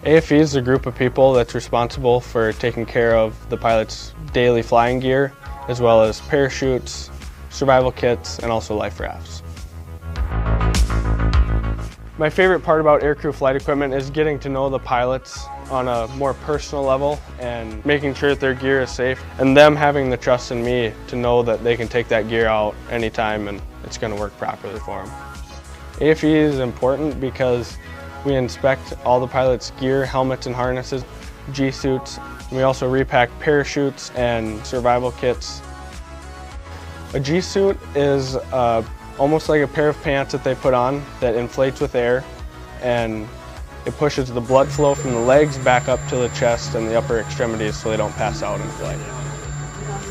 AFE is a group of people that's responsible for taking care of the pilot's daily flying gear, as well as parachutes, survival kits, and also life rafts. My favorite part about aircrew flight equipment is getting to know the pilots on a more personal level and making sure that their gear is safe, and them having the trust in me to know that they can take that gear out anytime and it's going to work properly for them. AFE is important because we inspect all the pilots' gear, helmets and harnesses, G-suits. We also repack parachutes and survival kits. A G-suit is almost like a pair of pants that they put on that inflates with air, and it pushes the blood flow from the legs back up to the chest and the upper extremities so they don't pass out in flight.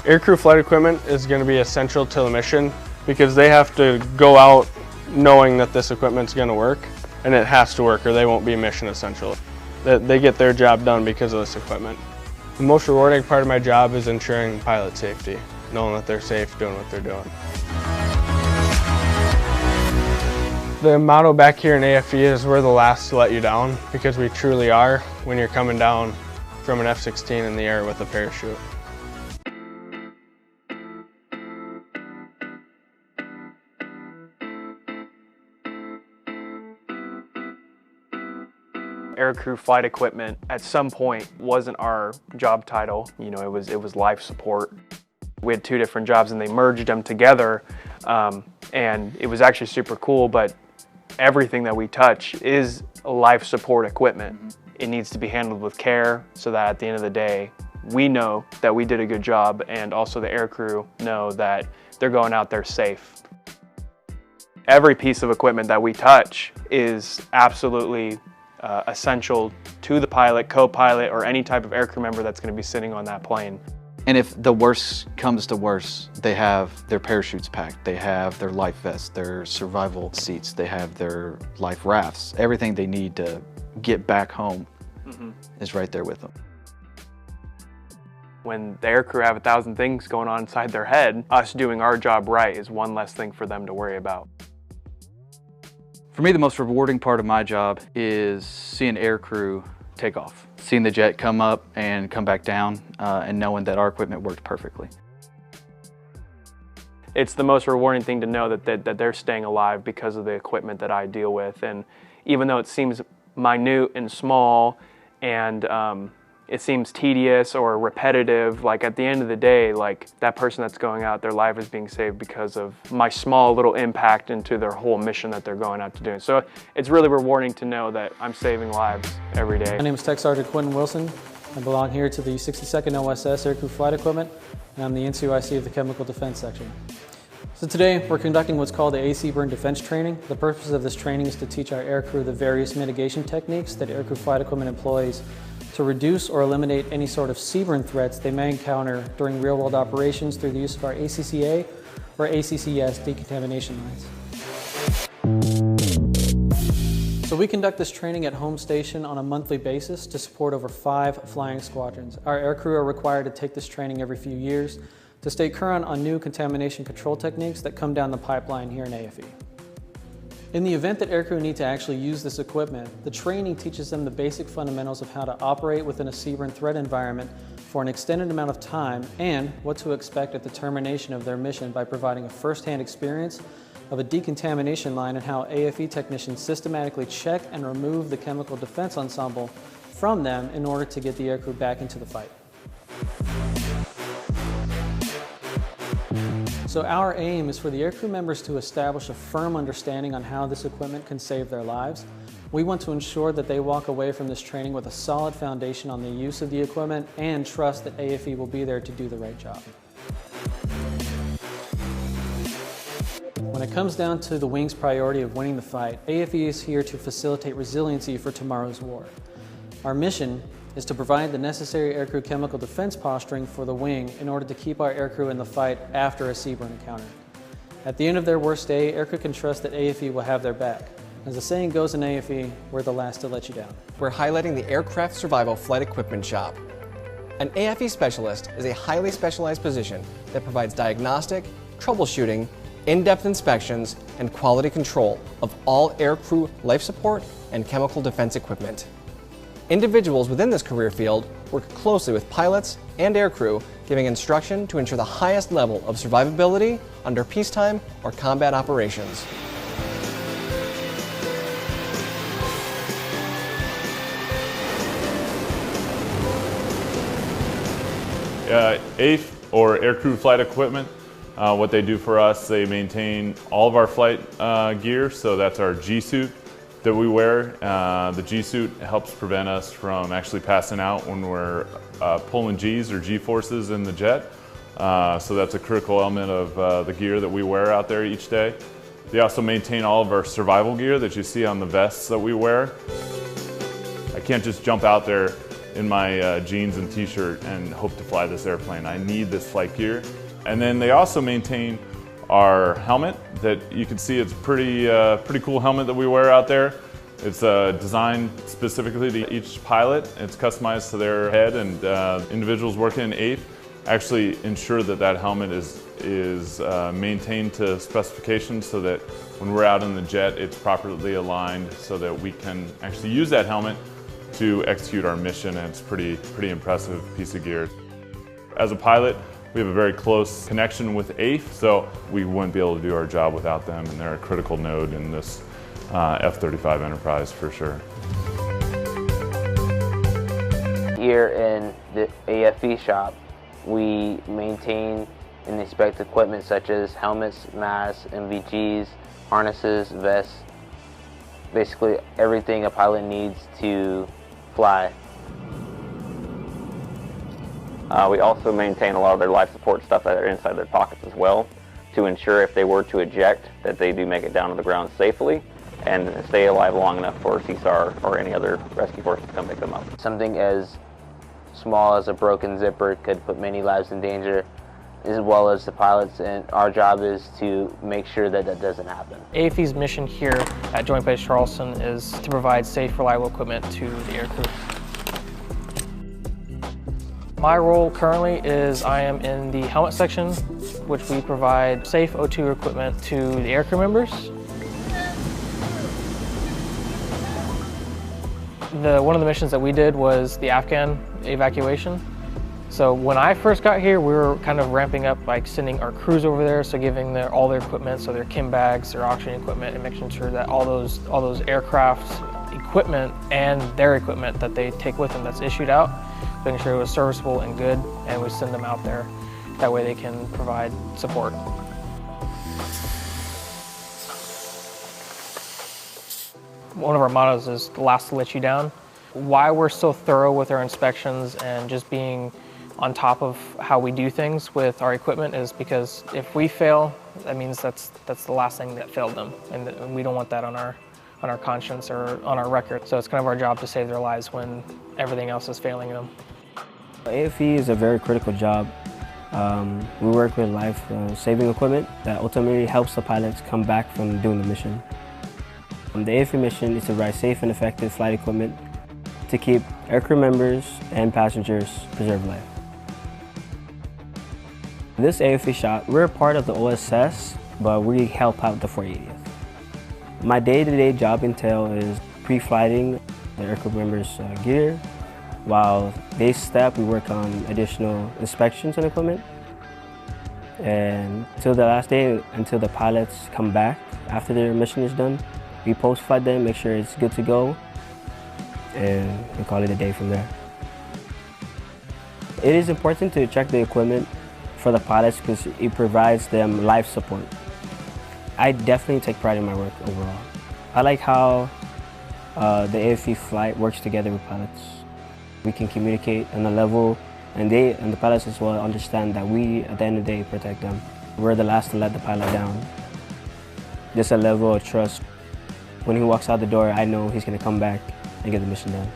Aircrew flight equipment is going to be essential to the mission because they have to go out knowing that this equipment's going to work, and it has to work or they won't be mission essential. They get their job done because of this equipment. The most rewarding part of my job is ensuring pilot safety, knowing that they're safe doing what they're doing. The motto back here in AFE is we're the last to let you down, because we truly are when you're coming down from an F-16 in the air with a parachute. Aircrew flight equipment at some point wasn't our job title. You know, it was life support. We had two different jobs and they merged them together, and it was actually super cool, but everything that we touch is life support equipment. It needs to be handled with care so that at the end of the day, we know that we did a good job, and also the aircrew know that they're going out there safe. Every piece of equipment that we touch is absolutely essential to the pilot, co-pilot, or any type of aircrew member that's going to be sitting on that plane. And if the worst comes to worst, they have their parachutes packed, they have their life vests, their survival seats, they have their life rafts. Everything they need to get back home is right there with them. When the aircrew have 1,000 things going on inside their head, us doing our job right is one less thing for them to worry about. For me, the most rewarding part of my job is seeing aircrew take off. Seeing the jet come up and come back down, and knowing that our equipment worked perfectly. It's the most rewarding thing to know that they're staying alive because of the equipment that I deal with. And even though it seems minute and small and it seems tedious or repetitive, like at the end of the day, like that person that's going out, their life is being saved because of my small little impact into their whole mission that they're going out to do. So it's really rewarding to know that I'm saving lives every day. My name is Tech Sergeant Quentin Wilson. I belong here to the 62nd OSS Aircrew Flight Equipment, and I'm the NCOIC of the Chemical Defense Section. So today we're conducting what's called the CBRN Defense Training. The purpose of this training is to teach our aircrew the various mitigation techniques that aircrew flight equipment employs to reduce or eliminate any sort of CBRN threats they may encounter during real-world operations through the use of our ACCA or ACCS decontamination lines. So we conduct this training at home station on a monthly basis to support over 5 flying squadrons. Our aircrew are required to take this training every few years to stay current on new contamination control techniques that come down the pipeline here in AFE. In the event that aircrew need to actually use this equipment, the training teaches them the basic fundamentals of how to operate within a CBRN threat environment for an extended amount of time, and what to expect at the termination of their mission by providing a first-hand experience of a decontamination line and how AFE technicians systematically check and remove the chemical defense ensemble from them in order to get the aircrew back into the fight. So our aim is for the aircrew members to establish a firm understanding on how this equipment can save their lives. We want to ensure that they walk away from this training with a solid foundation on the use of the equipment and trust that AFE will be there to do the right job. When it comes down to the wing's priority of winning the fight, AFE is here to facilitate resiliency for tomorrow's war. Our mission is to provide the necessary aircrew chemical defense posturing for the wing in order to keep our aircrew in the fight after a CBRN encounter. At the end of their worst day, aircrew can trust that AFE will have their back. As the saying goes in AFE, we're the last to let you down. We're highlighting the aircraft survival flight equipment job. An AFE specialist is a highly specialized position that provides diagnostic, troubleshooting, in-depth inspections, and quality control of all aircrew life support and chemical defense equipment. Individuals within this career field work closely with pilots and aircrew, giving instruction to ensure the highest level of survivability under peacetime or combat operations. AFE, or Aircrew Flight Equipment, what they do for us, they maintain all of our flight gear, so that's our G-suit that we wear. The G-suit helps prevent us from actually passing out when we're pulling G's or G-forces in the jet. So that's a critical element of the gear that we wear out there each day. They also maintain all of our survival gear that you see on the vests that we wear. I can't just jump out there in my jeans and t-shirt and hope to fly this airplane. I need this flight gear. And then they also maintain our helmet that you can see. It's a pretty cool helmet that we wear out there. It's designed specifically to each pilot. It's customized to their head, and individuals working in AFE actually ensure that that helmet is maintained to specifications so that when we're out in the jet, it's properly aligned so that we can actually use that helmet to execute our mission, and it's pretty impressive piece of gear. As a pilot, we have a very close connection with AFE, so we wouldn't be able to do our job without them, and they're a critical node in this F-35 enterprise for sure. Here in the AFE shop, we maintain and inspect equipment such as helmets, masks, MVGs, harnesses, vests, basically everything a pilot needs to fly. We also maintain a lot of their life support stuff that are inside their pockets as well, to ensure if they were to eject that they do make it down to the ground safely and stay alive long enough for CSAR or any other rescue force to come pick them up. Something as small as a broken zipper could put many lives in danger, as well as the pilots, and our job is to make sure that that doesn't happen. AFE's mission here at Joint Base Charleston is to provide safe, reliable equipment to the aircrew. My role currently is I am in the helmet section, which we provide safe O2 equipment to the aircrew members. One of the missions that we did was the Afghan evacuation. So when I first got here, we were kind of ramping up, like sending our crews over there, so giving all their equipment, so their KIM bags, their oxygen equipment, and making sure that all those aircraft equipment and their equipment that they take with them that's issued out, making sure it was serviceable and good, and we send them out there. That way they can provide support. One of our mottos is the last to let you down. Why we're so thorough with our inspections and just being on top of how we do things with our equipment is because if we fail, that means that's the last thing that failed them, and we don't want that on our conscience or on our record. So it's kind of our job to save their lives when everything else is failing them. AFE is a very critical job. We work with life-saving equipment that ultimately helps the pilots come back from doing the mission. The AFE mission is to provide safe and effective flight equipment to keep aircrew members and passengers preserve life. This AFE shop, we're part of the OSS, but we help out the 480th. My day-to-day job is pre-flighting the aircrew members' gear. While they step, we work on additional inspections on equipment. And till the last day, until the pilots come back after their mission is done, we post-flight them, make sure it's good to go, and we call it a day from there. It is important to check the equipment for the pilots because it provides them life support. I definitely take pride in my work overall. I like how the AFE flight works together with pilots. We can communicate on a level, and the pilots as well understand that we, at the end of the day, protect them. We're the last to let the pilot down. There's a level of trust. When he walks out the door, I know he's going to come back and get the mission done.